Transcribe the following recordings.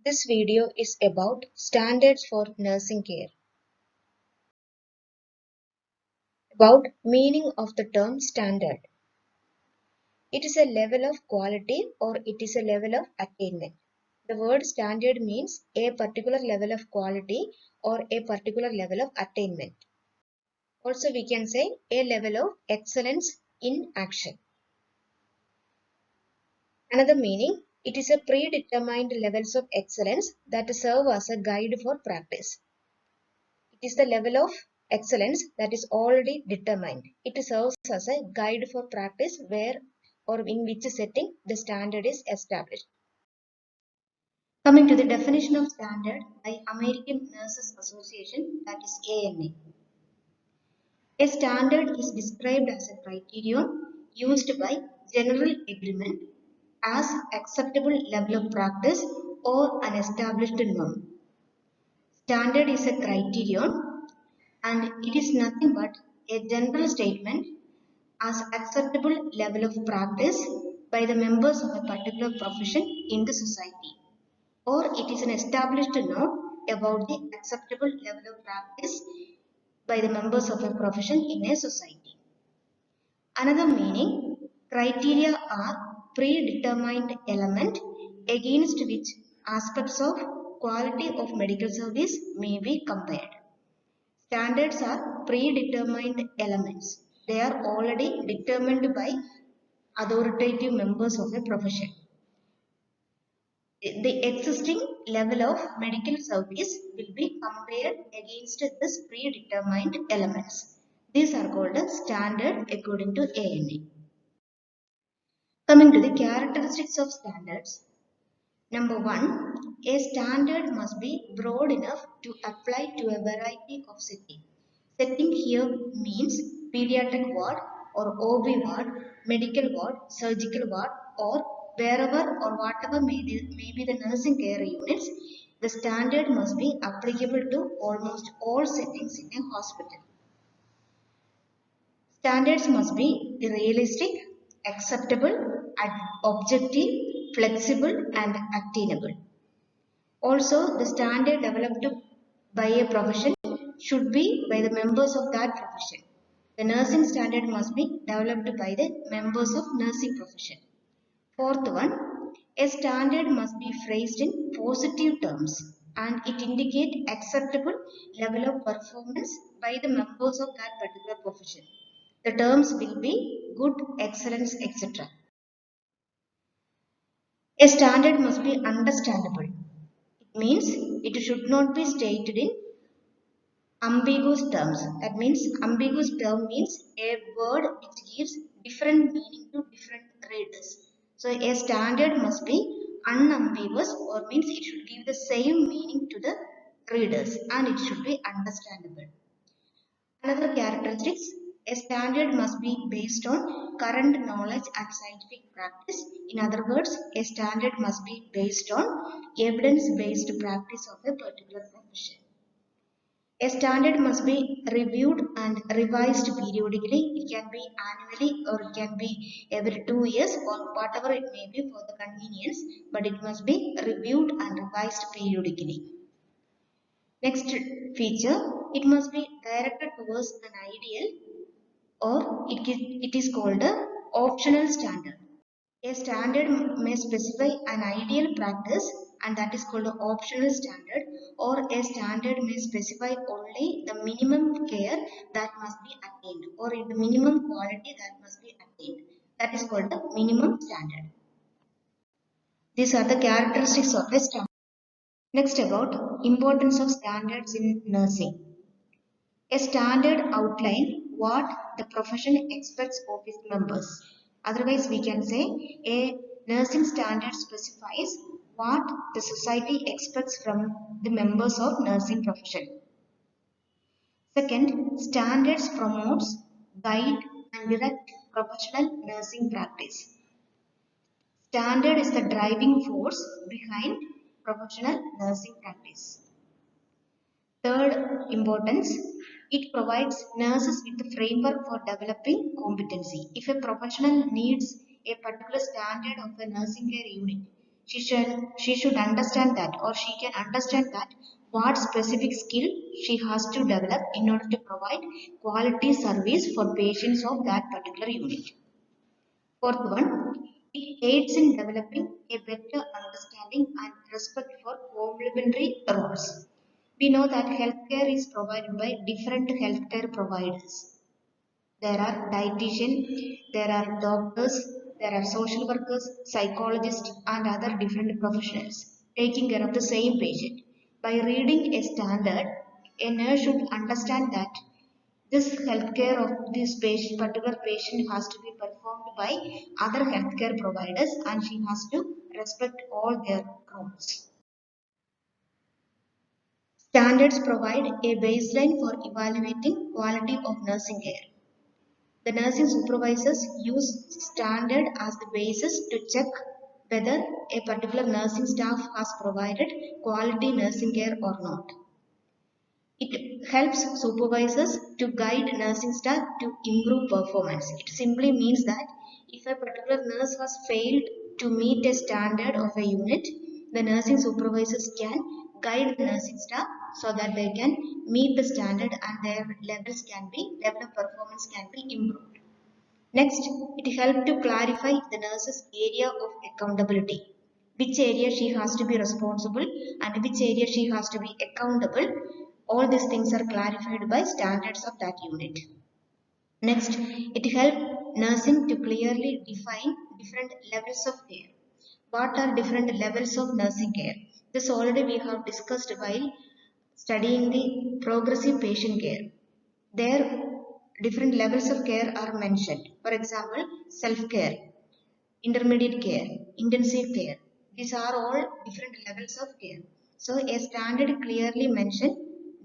This video is about standards for nursing care. About meaning of the term standard. It is a level of quality or it is a level of attainment. The word standard means a particular level of quality or a particular level of attainment. Also we can say a level of excellence in action. Another meaning, it is a predetermined levels of excellence that serve as a guide for practice. It is the level of excellence that is already determined. It serves as a guide for practice where or in which setting the standard is established. Coming to the definition of standard by American Nurses Association, that is ANA. A standard is described as a criterion used by general agreement as acceptable level of practice or an established norm. Standard is a criterion and it is nothing but a general statement as acceptable level of practice by the members of a particular profession in the society, or it is an established norm about the acceptable level of practice by the members of a profession in a society. Another meaning, criteria are predetermined element against which aspects of quality of medical service may be compared. Standards are predetermined elements. They are already determined by authoritative members of a profession. The existing level of medical service will be compared against this predetermined elements. These are called a standard according to ANA. Coming to the characteristics of standards. Number 1, a standard must be broad enough to apply to a variety of settings. Setting here means pediatric ward or OB ward, medical ward, surgical ward, or wherever or whatever may be the nursing care units. The standard must be applicable to almost all settings in a hospital. Standards must be realistic, acceptable, objective, flexible, and attainable. Also, the standard developed by a profession should be by the members of that profession. The nursing standard must be developed by the members of nursing profession. Fourth one, a standard must be phrased in positive terms and it indicates acceptable level of performance by the members of that particular profession. The terms will be good, excellence, etc. A standard must be understandable. It means it should not be stated in ambiguous terms. That means ambiguous term means a word which gives different meaning to different readers. So a standard must be unambiguous or means it should give the same meaning to the readers and it should be understandable. Another characteristics, a standard must be based on current knowledge and scientific practice. In other words, a standard must be based on evidence-based practice of a particular profession. A standard must be reviewed and revised periodically. It can be annually or it can be every 2 years or whatever it may be for the convenience, but it must be reviewed and revised periodically. Next feature, it must be directed towards an ideal or it is called a optional standard. A standard may specify an ideal practice and that is called an optional standard, or a standard may specify only the minimum care that must be attained or the minimum quality that must be attained. That is called the minimum standard. These are the characteristics of a standard. Next, about importance of standards in nursing. A standard outline what the profession expects of its members. Otherwise, we can say a nursing standard specifies what the society expects from the members of nursing profession. Second, standards promotes, guide and direct professional nursing practice. Standard is the driving force behind professional nursing practice. Third importance, it provides nurses with a framework for developing competency. If a professional needs a particular standard of a nursing care unit, she should understand that, or she can understand that what specific skill she has to develop in order to provide quality service for patients of that particular unit. Fourth one, it aids in developing a better understanding and respect for complementary roles. We know that healthcare is provided by different healthcare providers. There are dietitian, there are doctors, there are social workers, psychologists, and other different professionals taking care of the same patient. By reading a standard, a nurse should understand that this healthcare of this patient, particular patient has to be performed by other healthcare providers, and she has to respect all their roles. Standards provide a baseline for evaluating quality of nursing care. The nursing supervisors use standard as the basis to check whether a particular nursing staff has provided quality nursing care or not. It helps supervisors to guide nursing staff to improve performance. It simply means that if a particular nurse has failed to meet a standard of a unit, the nursing supervisors can guide the nursing staff so that they can meet the standard and their level of performance can be improved. Next, it helps to clarify the nurse's area of accountability, which area she has to be responsible and which area she has to be accountable. All these things are clarified by standards of that unit. Next, it helps nursing to clearly define different levels of care. What are different levels of nursing care? This already we have discussed while studying the progressive patient care. There, different levels of care are mentioned. For example, self-care, intermediate care, intensive care. These are all different levels of care. So a standard clearly mentions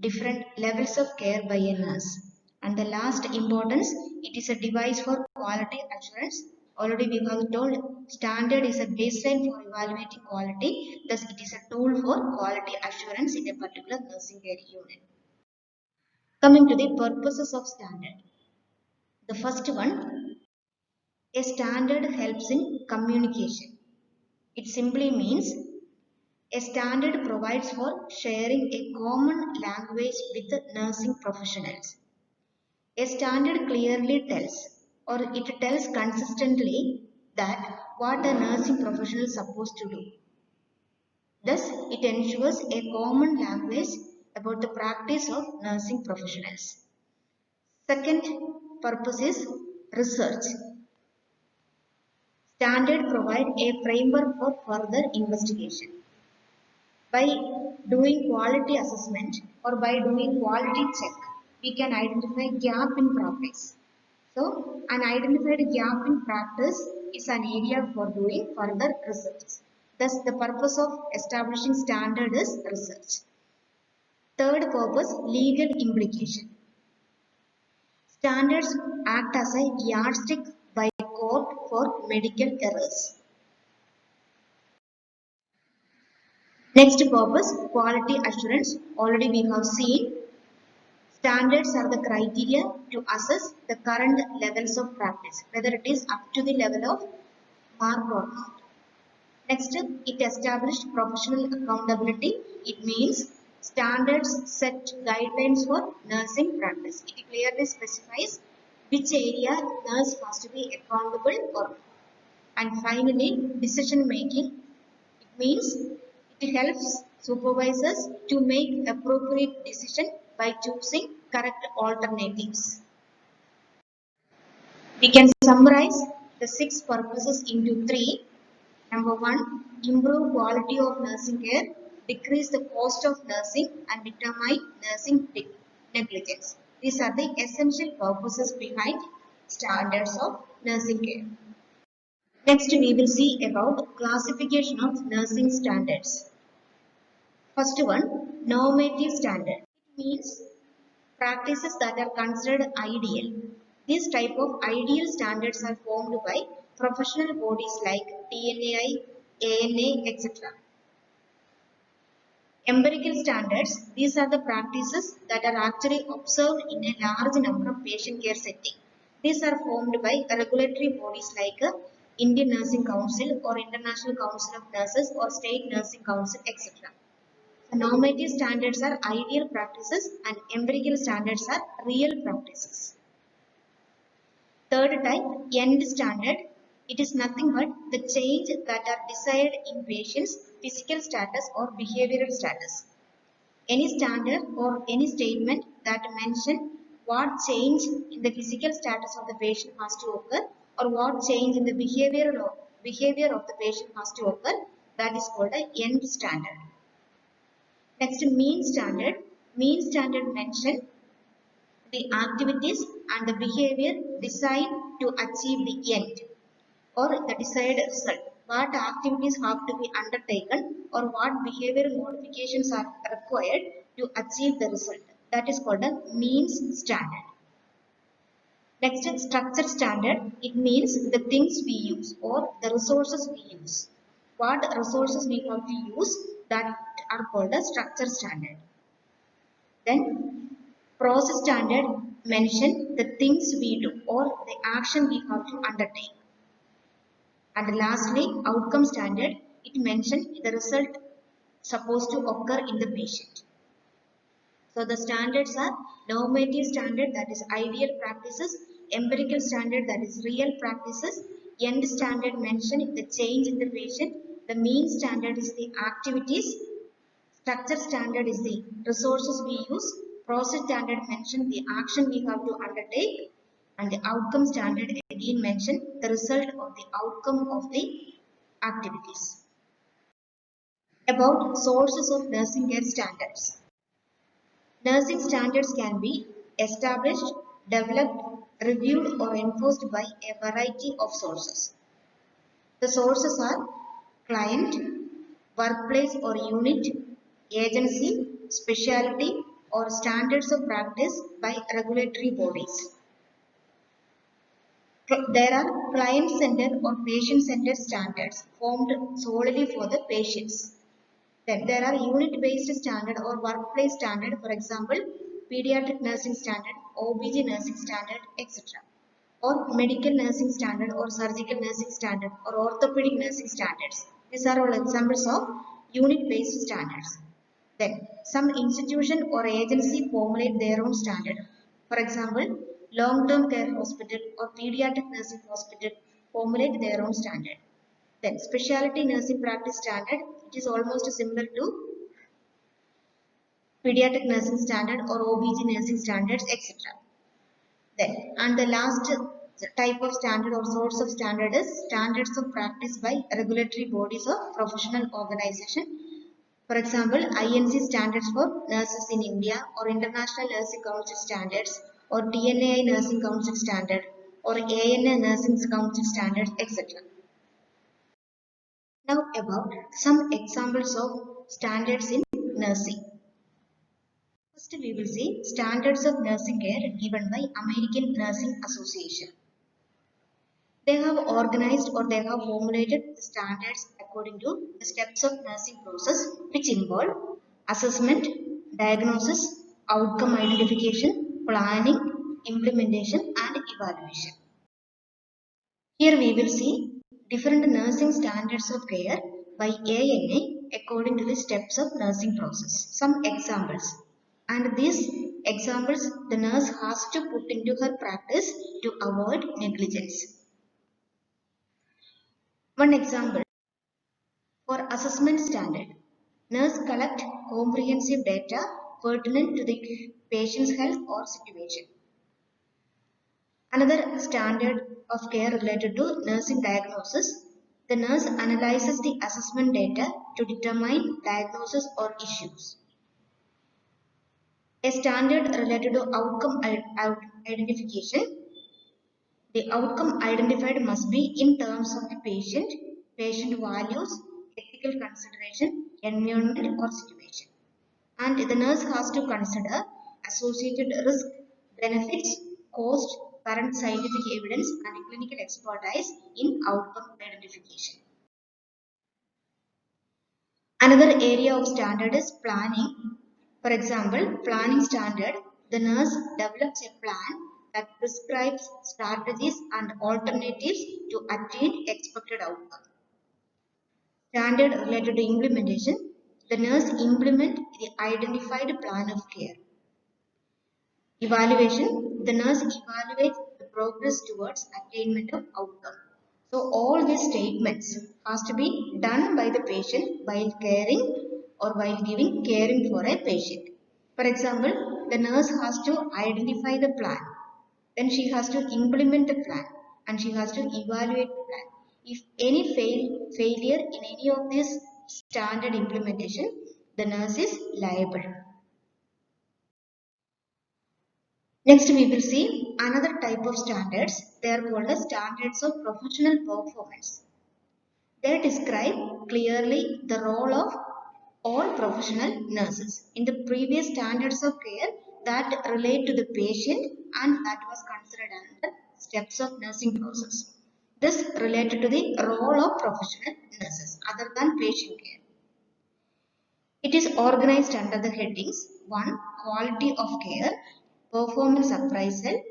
different levels of care by a nurse. And the last importance, it is a device for quality assurance. Already we have told standard is a baseline for evaluating quality. Thus it is a tool for quality assurance in a particular nursing care unit. Coming to the purposes of standard. The first one, a standard helps in communication. It simply means a standard provides for sharing a common language with the nursing professionals. A standard clearly tells, or it tells consistently that what a nursing professional is supposed to do. Thus, it ensures a common language about the practice of nursing professionals. Second purpose is research. Standard provide a framework for further investigation. By doing quality assessment or by doing quality check, we can identify gap in practice. So, an identified gap in practice is an area for doing further research. Thus, the purpose of establishing standard is research. Third purpose, legal implication. Standards act as a yardstick by court for medical errors. Next purpose, quality assurance. Already we have seen standards are the criteria to assess the current levels of practice, whether it is up to the level of mark or not. Next, it established professional accountability. It means standards set guidelines for nursing practice. It clearly specifies which area nurse has to be accountable for. And finally, decision making. It means it helps supervisors to make appropriate decision by choosing correct alternatives. We can summarize the 6 purposes into 3. Number 1, improve quality of nursing care, decrease the cost of nursing and determine nursing negligence. These are the essential purposes behind standards of nursing care. Next, we will see about classification of nursing standards. First one, normative standard. It means practices that are considered ideal. These type of ideal standards are formed by professional bodies like TNAI, ANA, etc. Empirical standards, these are the practices that are actually observed in a large number of patient care settings. These are formed by regulatory bodies like Indian Nursing Council or International Council of Nurses or State Nursing Council, etc. So normative standards are ideal practices and empirical standards are real practices. Third type, end standard. It is nothing but the change that are desired in patient's physical status or behavioral status. Any standard or any statement that mention what change in the physical status of the patient has to occur or what change in the behavior of the patient has to occur, that is called a end standard. Next, mean standard. Mean standard mention the activities and the behavior designed to achieve the end or the desired result. What activities have to be undertaken or what behavioral modifications are required to achieve the result. That is called a means standard. Next is structure standard. It means the things we use or the resources we use. What resources we have to use, that are called a structure standard. Then process standard mention the things we do or the action we have to undertake. And lastly, outcome standard, it mentions the result supposed to occur in the patient. So the standards are normative standard, that is ideal practices, empirical standard, that is real practices, end standard mention the change in the patient, the mean standard is the activities, structure standard is the resources we use, process standard mention the action we have to undertake, and the outcome standard again mention the result of the outcome of the activities. About sources of nursing care standards. Nursing standards can be established, developed, reviewed or enforced by a variety of sources. The sources are client, workplace or unit, agency, specialty or standards of practice by regulatory bodies. There are client-centered or patient-centered standards formed solely for the patients. Then there are unit-based standard or workplace standard, for example, pediatric nursing standard, OBG nursing standard, etc. Or medical nursing standard or surgical nursing standard or orthopedic nursing standards. These are all examples of unit-based standards. Then some institution or agency formulate their own standard. For example, long-term care hospital or pediatric nursing hospital formulate their own standard. Then specialty nursing practice standard, it is almost similar to pediatric nursing standard or OBG nursing standards, etc. Then, and the last type of standard or source of standard is standards of practice by regulatory bodies or professional organization. For example, INC standards for nurses in India or International Nursing Council standards or TNAI Nursing Council standard or ANA Nursing Council standards, etc. Now about some examples of standards in nursing. First we will see standards of nursing care given by American Nursing Association. They have organized or they have formulated the standards according to the steps of nursing process which involve assessment, diagnosis, outcome identification, planning, implementation and evaluation. Here we will see different nursing standards of care by ANA according to the steps of nursing process. Some examples. And these examples the nurse has to put into her practice to avoid negligence. One example, for assessment standard, nurse collect comprehensive data pertinent to the patient's health or situation. Another standard of care related to nursing diagnosis, the nurse analyzes the assessment data to determine diagnosis or issues. A standard related to outcome identification, the outcome identified must be in terms of the patient, patient values, ethical consideration, environment or situation. And the nurse has to consider associated risk, benefits, cost, current scientific evidence and clinical expertise in outcome identification. Another area of standard is planning. For example, planning standard, the nurse develops a plan that prescribes strategies and alternatives to attain expected outcome. Standard related to implementation. The nurse implement the identified plan of care. Evaluation. The nurse evaluates the progress towards attainment of outcome. So all these statements has to be done by the patient while caring or while caring for a patient. For example, the nurse has to identify the plan. Then she has to implement the plan and she has to evaluate the plan. If any failure in any of this standard implementation, the nurse is liable. Next we will see another type of standards. They are called as standards of professional performance. They describe clearly the role of all professional nurses. In the previous standards of care that relate to the patient and that was considered under steps of nursing process. This related to the role of professional nurses other than patient care. It is organized under the headings 1. Quality of care, performance appraisal,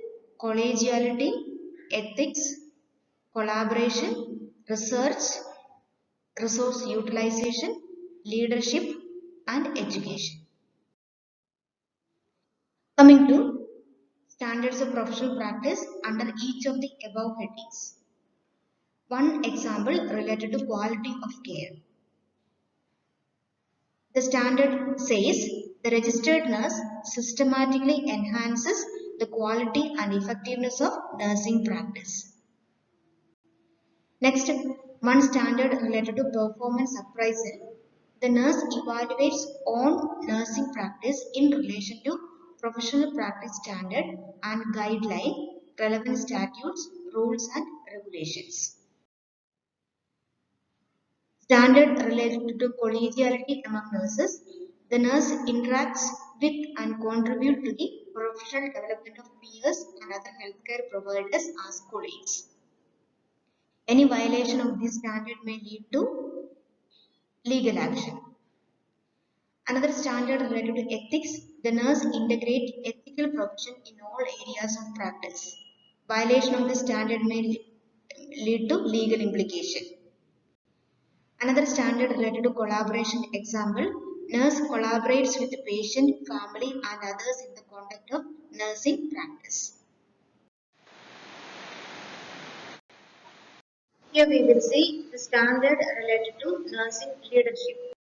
collegiality, ethics, collaboration, research, resource utilization, leadership, and education. Coming to standards of professional practice under each of the above headings. One example related to quality of care. The standard says the registered nurse systematically enhances the quality and effectiveness of nursing practice. Next, one standard related to performance appraisal. The nurse evaluates own nursing practice in relation to professional practice standard and guideline, relevant statutes, rules and regulations. Standard related to collegiality among nurses. The nurse interacts with and contributes to the professional development of peers and other healthcare providers as colleagues. Any violation of this standard may lead to legal action. Another standard related to ethics. The nurse integrates ethical profession in all areas of practice. Violation of this standard may lead to legal implication. Another standard related to collaboration. Example, nurse collaborates with the patient, family and others in the conduct of nursing practice. Here we will see the standard related to nursing leadership.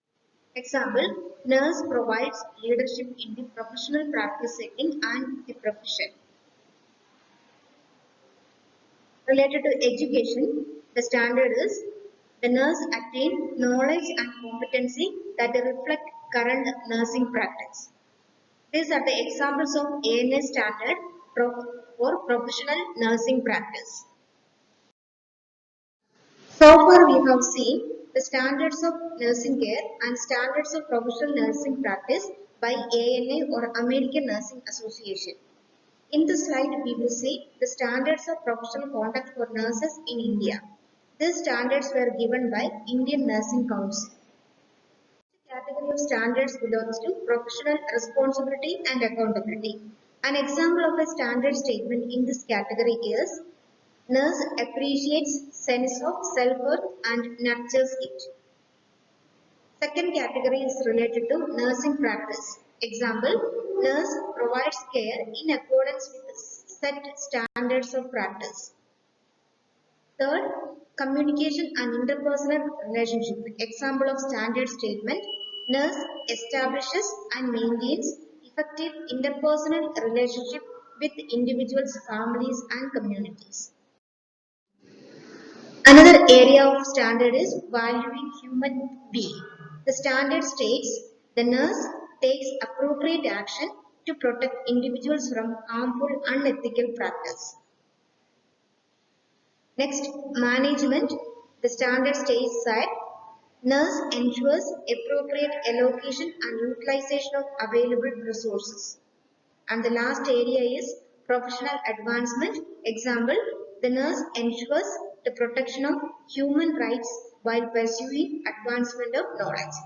Example, nurse provides leadership in the professional practice setting and the profession. Related to education, the standard is the nurse attains knowledge and competency that reflect current nursing practice. These are the examples of ANA standard for professional nursing practice. So far we have seen the standards of nursing care and standards of professional nursing practice by ANA or American Nursing Association. In this slide we will see the standards of professional conduct for nurses in India. These standards were given by Indian Nursing Council. The category of standards belongs to professional responsibility and accountability. An example of a standard statement in this category is nurse appreciates sense of self-worth and nurtures it. Second category is related to nursing practice. Example, nurse provides care in accordance with set standards of practice. Third, communication and interpersonal relationship. Example of standard statement, nurse establishes and maintains effective interpersonal relationship with individuals, families and communities. Another area of standard is valuing human being. The standard states the nurse takes appropriate action to protect individuals from harmful, unethical practice. Next, management. The standard states that nurse ensures appropriate allocation and utilization of available resources. And the last area is professional advancement. Example, the nurse ensures the protection of human rights while pursuing advancement of knowledge.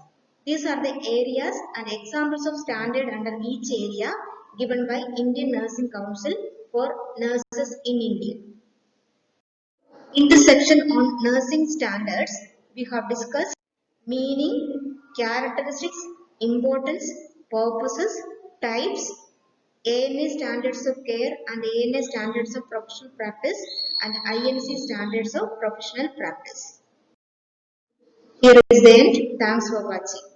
These are the areas and examples of standard under each area given by Indian Nursing Council for nurses in India. In this section on nursing standards, we have discussed meaning, characteristics, importance, purposes, types, ANA standards of care and ANA standards of professional practice and INC standards of professional practice. Here is the end. Thanks for watching.